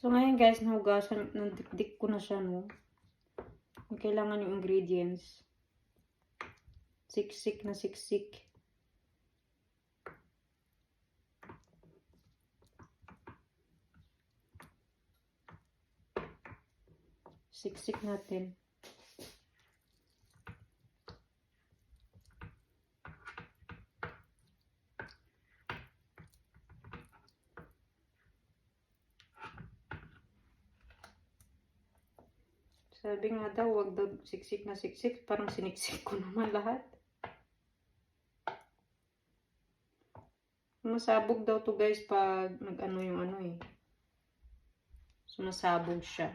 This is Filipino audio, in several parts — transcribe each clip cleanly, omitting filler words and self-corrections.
So, ngayon guys, nahugasan, nandikdik ko na siya, no? Yung kailangan yung ingredients. Siksik na siksik. Siksik natin. Sabi nga daw, wag daw siksik na siksik. Parang siniksik ko naman lahat. Masabog daw to guys pag nag-ano yung ano eh. Sumasabog siya.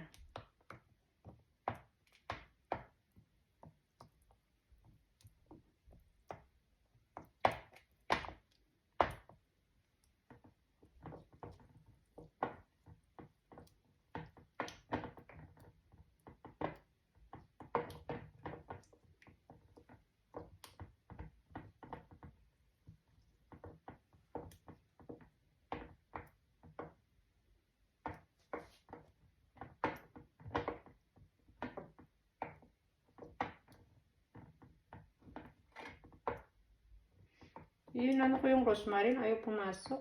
Yun, ano ko yung rosemary, ayaw pumasok.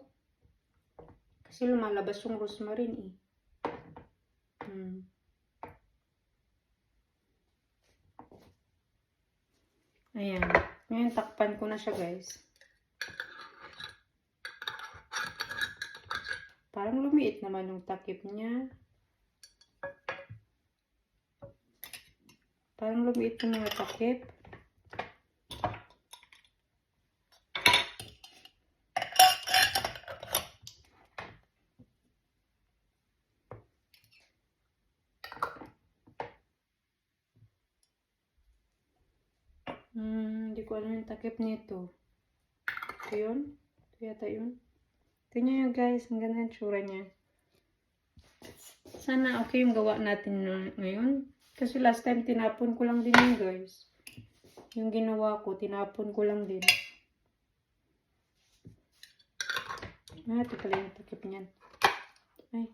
Kasi lumalabas yung rosemary eh. Ayan. Ngayon, takpan ko na siya guys. Parang lumiit naman yung takip niya. Parang lumiit yung mga takip. Hindi ko alam yung takip nito. Ito yun? Ito yata yun. Tingnan nyo guys, ang ganda yung tsura niya. Sana okay yung gawa natin ngayon. Kasi last time tinapon ko lang din yun guys. Yung ginawa ko, tinapon ko lang din. Ito pala yung takip niyan. Ay.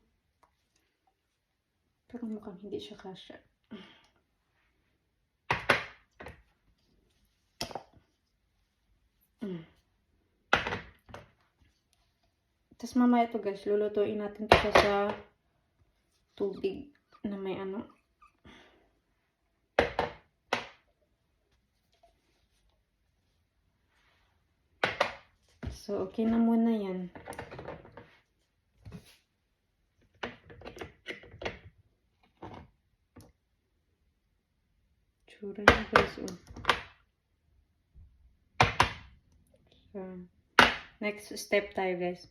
Pero mukhang hindi siya kasya. Tapos mamaya ito guys, lulutuin natin ito sa tubig na may ano. So, okay na muna yan. Tsura niya guys, oh. So, next step tayo guys.